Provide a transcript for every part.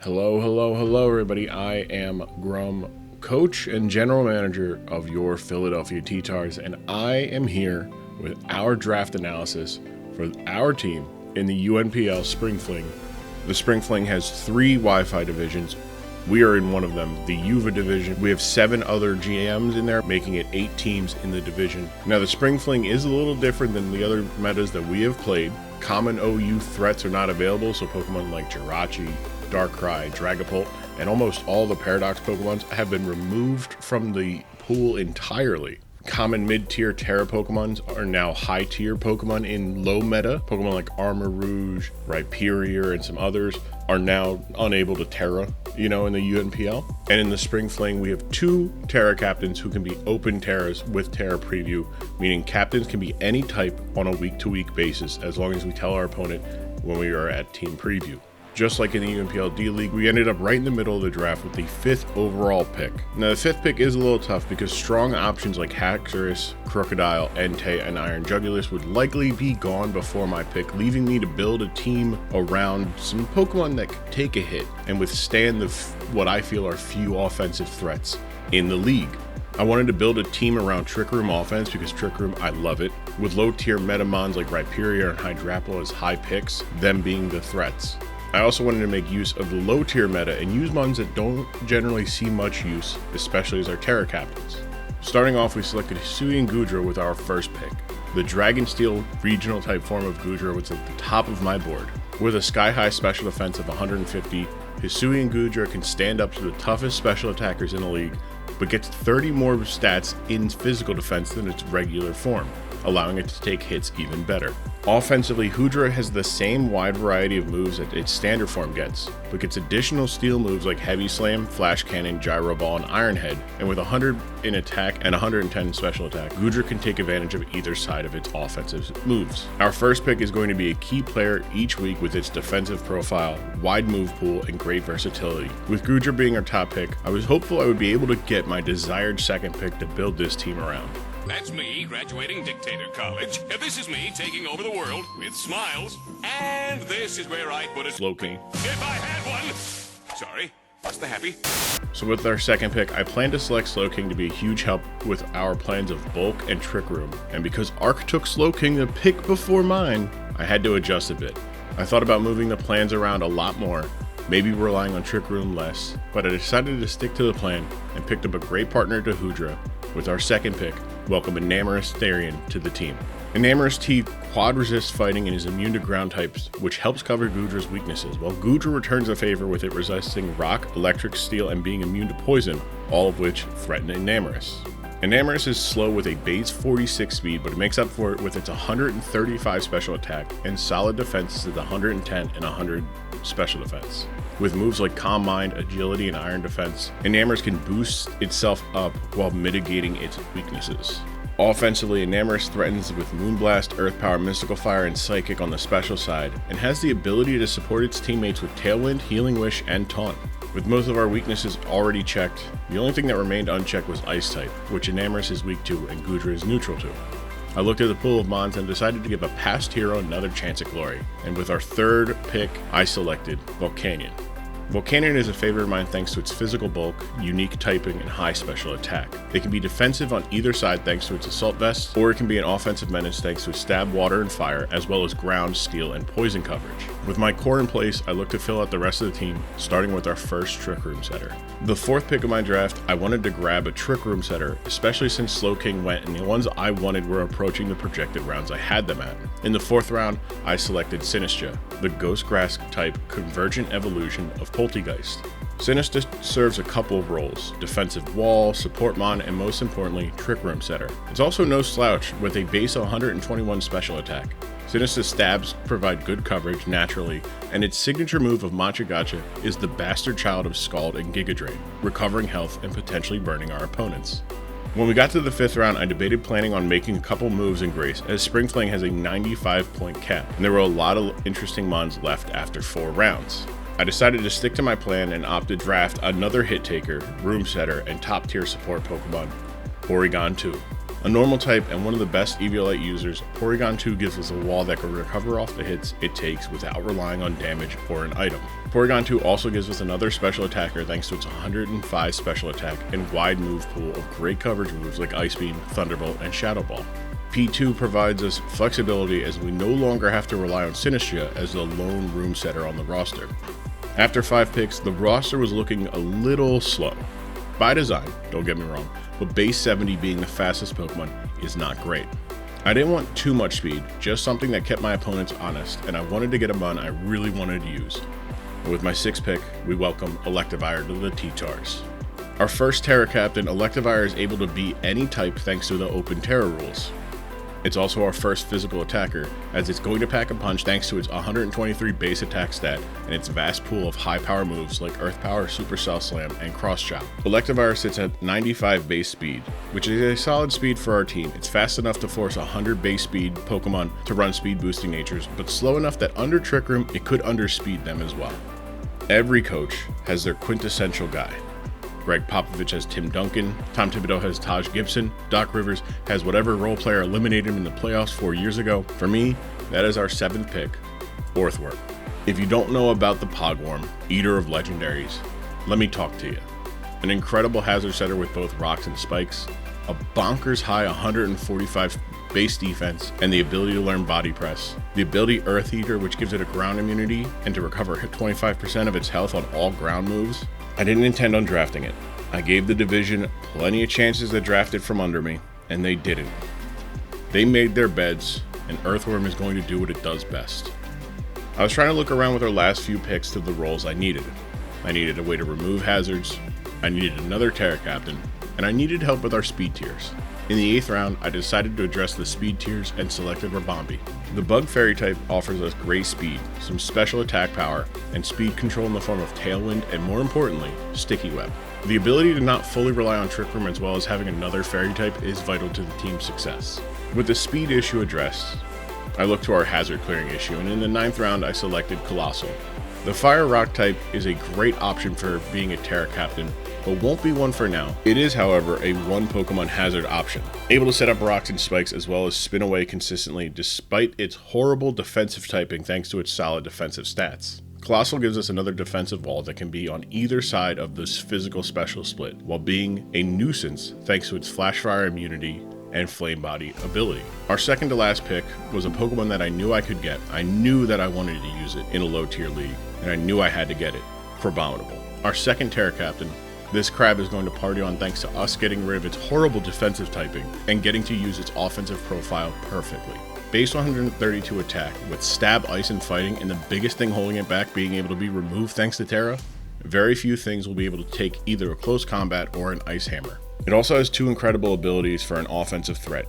Hello, everybody. I am Grum, coach and general manager of your Philadelphia T-Tars, and I am here with our draft analysis for our team in the UNPL Spring Fling. The Spring Fling has 3 Wi-Fi divisions. We are in one of them, the UVA division. We have 7 other GMs in there, making it 8 teams in the division. Now, the Spring Fling is a little different than the other metas that we have played. Common OU threats are not available, so Pokemon like Jirachi, Darkrai, Dragapult, and almost all the Paradox Pokemons have been removed from the pool entirely. Common mid-tier Terra Pokemons are now high-tier Pokemon in low meta. Pokemon like Armor Rouge, Rhyperior, and some others are now unable to Terra, in the UNPL. And in the Spring Fling, we have 2 Terra captains who can be open Terras with Terra Preview, meaning captains can be any type on a week-to-week basis as long as we tell our opponent when we are at Team Preview. Just like in the UNPL D League, we ended up right in the middle of the draft with the 5th overall pick. Now, the 5th pick is a little tough because strong options like Haxorus, Crocodile, Entei, and Iron Jugulus would likely be gone before my pick, leaving me to build a team around some Pokemon that could take a hit and withstand what I feel are few offensive threats in the league. I wanted to build a team around Trick Room offense because Trick Room, I love it, with low-tier Metamons like Rhyperior and Hydrapple as high picks, them being the threats. I also wanted to make use of the low tier meta and use mons that don't generally see much use, especially as our Terra captains. Starting off, we selected Hisui and Goodra with our first pick. The Dragon Steel regional type form of Goodra was at the top of my board. With a sky high special defense of 150, Hisui and Goodra can stand up to the toughest special attackers in the league, but gets 30 more stats in physical defense than its regular form, allowing it to take hits even better. Offensively, Goodra has the same wide variety of moves that its standard form gets, but gets additional steel moves like Heavy Slam, Flash Cannon, Gyro Ball, and Iron Head, and with 100 in attack and 110 in special attack, Goodra can take advantage of either side of its offensive moves. Our first pick is going to be a key player each week with its defensive profile, wide move pool, and great versatility. With Goodra being our top pick, I was hopeful I would be able to get my desired second pick to build this team around. That's me graduating Dictator College. This is me taking over the world with smiles. And this is where I put a Slowking. If I had one. Sorry, what's the happy? So with our second pick, I plan to select Slowking to be a huge help with our plans of Bulk and Trick Room. And because Arc took Slowking the pick before mine, I had to adjust a bit. I thought about moving the plans around a lot more, maybe relying on Trick Room less, but I decided to stick to the plan and picked up a great partner to Goodra with our second pick. Welcome Enamorous Therian to the team. Enamorous T quad resists fighting and is immune to ground types, which helps cover Goodra's weaknesses, while Goodra returns a favor with it resisting rock, electric, steel, and being immune to poison, all of which threaten Enamorous. Enamorous is slow with a base 46 speed, but it makes up for it with its 135 special attack and solid defenses at 110 and 100 special defense. With moves like Calm Mind, Agility, and Iron Defense, Enamorous can boost itself up while mitigating its weaknesses. Offensively, Enamorous threatens with Moonblast, Earth Power, Mystical Fire, and Psychic on the special side, and has the ability to support its teammates with Tailwind, Healing Wish, and Taunt. With most of our weaknesses already checked, the only thing that remained unchecked was Ice type, which Enamorous is weak to and Goodra is neutral to. I looked at the pool of mons and decided to give a past hero another chance at glory, and with our third pick, I selected Volcanion. Volcanion is a favorite of mine thanks to its physical bulk, unique typing, and high special attack. It can be defensive on either side thanks to its assault vest, or it can be an offensive menace thanks to its stab, water, and fire, as well as ground, steel, and poison coverage. With my core in place, I look to fill out the rest of the team, starting with our first Trick Room setter. The 4th pick of my draft, I wanted to grab a Trick Room setter, especially since Slowking went and the ones I wanted were approaching the projected rounds I had them at. In the 4th round, I selected Sinistra, the Ghost Grass type convergent evolution of Poltegeist. Sinistra serves a couple of roles: defensive wall, support mon, and most importantly, Trick Room setter. It's also no slouch with a base of 121 special attack. Sinistra's stabs provide good coverage naturally, and its signature move of Mancha Gotcha is the bastard child of Scald and Giga Drain, recovering health and potentially burning our opponents. When we got to the 5th round, I debated planning on making a couple moves in Grace, as Spring Fling has a 95 point cap, and there were a lot of interesting mons left after 4 rounds. I decided to stick to my plan and opted to draft another hit taker, room setter, and top tier support Pokemon, Porygon 2. A normal type and one of the best Eviolite users, Porygon 2 gives us a wall that can recover off the hits it takes without relying on damage or an item. Porygon 2 also gives us another special attacker thanks to its 105 special attack and wide move pool of great coverage moves like Ice Beam, Thunderbolt, and Shadow Ball. P2 provides us flexibility as we no longer have to rely on Sinistcha as the lone room setter on the roster. After 5 picks, the roster was looking a little slow. By design, don't get me wrong, but base 70 being the fastest Pokemon is not great. I didn't want too much speed, just something that kept my opponents honest, and I wanted to get a mon I really wanted to use. And with my 6th pick, we welcome Electivire to the T-Tars. Our first Terra Captain, Electivire is able to beat any type thanks to the Open Terra rules. It's also our first physical attacker, as it's going to pack a punch thanks to its 123 base attack stat and its vast pool of high power moves like Earth Power, Supercell Slam, and Cross Chop. Electivire sits at 95 base speed, which is a solid speed for our team. It's fast enough to force 100 base speed Pokemon to run speed boosting natures, but slow enough that under Trick Room it could underspeed them as well. Every coach has their quintessential guy. Greg Popovich has Tim Duncan, Tom Thibodeau has Taj Gibson, Doc Rivers has whatever role player eliminated him in the playoffs 4 years ago. For me, that is our 7th pick, Orthworm. If you don't know about the Pogworm, eater of legendaries, let me talk to you. An incredible hazard setter with both rocks and spikes, a bonkers high 145 base defense, and the ability to learn body press. The ability Earth Eater, which gives it a ground immunity and to recover 25% of its health on all ground moves. I didn't intend on drafting it. I gave the division plenty of chances to draft it from under me, and they didn't. They made their beds, and Earthworm is going to do what it does best. I was trying to look around with our last few picks to the roles I needed. I needed a way to remove hazards, I needed another Terra Captain, and I needed help with our speed tiers. In the 8th round, I decided to address the speed tiers and selected Rabombi. The Bug Fairy type offers us great speed, some special attack power, and speed control in the form of Tailwind and, more importantly, Sticky Web. The ability to not fully rely on Trick Room as well as having another Fairy type is vital to the team's success. With the speed issue addressed, I looked to our hazard clearing issue, and in the 9th round I selected Colossal. The Fire Rock type is a great option for being a Terra Captain, but won't be one for now. It is, however, a one Pokemon hazard option, able to set up rocks and spikes as well as spin away consistently despite its horrible defensive typing thanks to its solid defensive stats. Colossal gives us another defensive wall that can be on either side of this physical special split, while being a nuisance thanks to its Flash Fire immunity and Flame Body ability. Our second to last pick was a Pokemon that I knew I could get. I knew that I wanted to use it in a low tier league, and I knew I had to get it. Crabominable. Our second Terra Captain. This crab is going to party on thanks to us getting rid of its horrible defensive typing and getting to use its offensive profile perfectly. Base 132 attack with stab, ice, and fighting, and the biggest thing holding it back being able to be removed thanks to Terra, very few things will be able to take either a close combat or an ice hammer. It also has 2 incredible abilities for an offensive threat.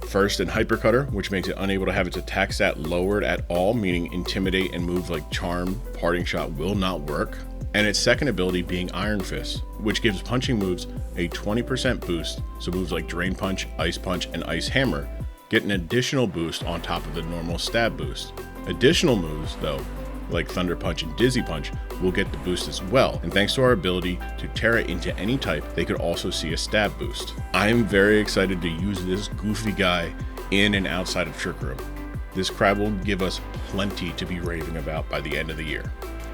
First, in Hyper Cutter, which makes it unable to have its attack stat lowered at all, meaning Intimidate and moves like Charm, Parting Shot will not work. And its second ability being Iron Fist, which gives punching moves a 20% boost, so moves like Drain Punch, Ice Punch, and Ice Hammer get an additional boost on top of the normal stab boost. Additional moves, though, like Thunder Punch and Dizzy Punch, will get the boost as well, and thanks to our ability to Terra into any type, they could also see a stab boost. I am very excited to use this goofy guy in and outside of Trick Room. This crab will give us plenty to be raving about by the end of the year.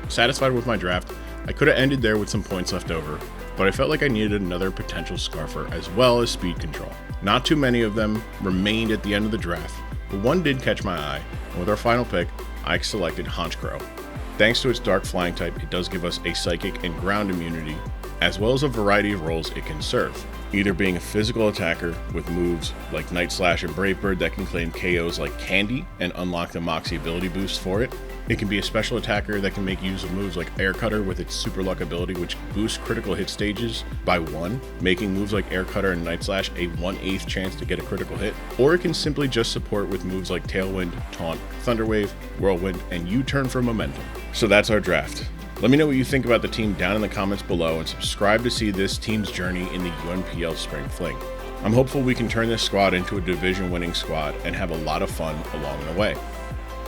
Satisfied with my draft, I could have ended there with some points left over, but I felt like I needed another potential Scarfer as well as speed control. Not too many of them remained at the end of the draft, but one did catch my eye, and with our final pick, I selected Honchkrow. Thanks to its dark flying type, it does give us a psychic and ground immunity, as well as a variety of roles it can serve, either being a physical attacker with moves like Night Slash and Brave Bird that can claim KOs like Candy and unlock the Moxie ability boost for it. It can be a special attacker that can make use of moves like Air Cutter with its Super Luck ability, which boosts critical hit stages by 1, making moves like Air Cutter and Night Slash a 1/8 chance to get a critical hit. Or it can simply just support with moves like Tailwind, Taunt, Thunder Wave, Whirlwind, and U-Turn for momentum. So that's our draft. Let me know what you think about the team down in the comments below, and subscribe to see this team's journey in the UNPL Spring Fling. I'm hopeful we can turn this squad into a division-winning squad and have a lot of fun along the way.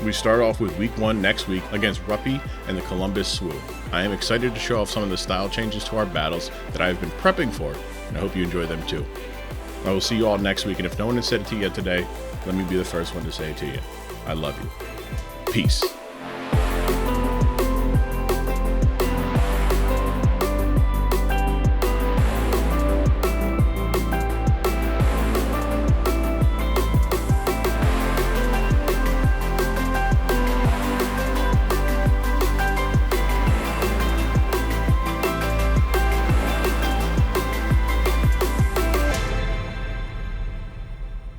We start off with week 1 next week against Ruppy and the Columbus Swoop. I am excited to show off some of the style changes to our battles that I have been prepping for, and I hope you enjoy them too. I will see you all next week. And if no one has said it to you yet today, let me be the first one to say it to you. I love you. Peace.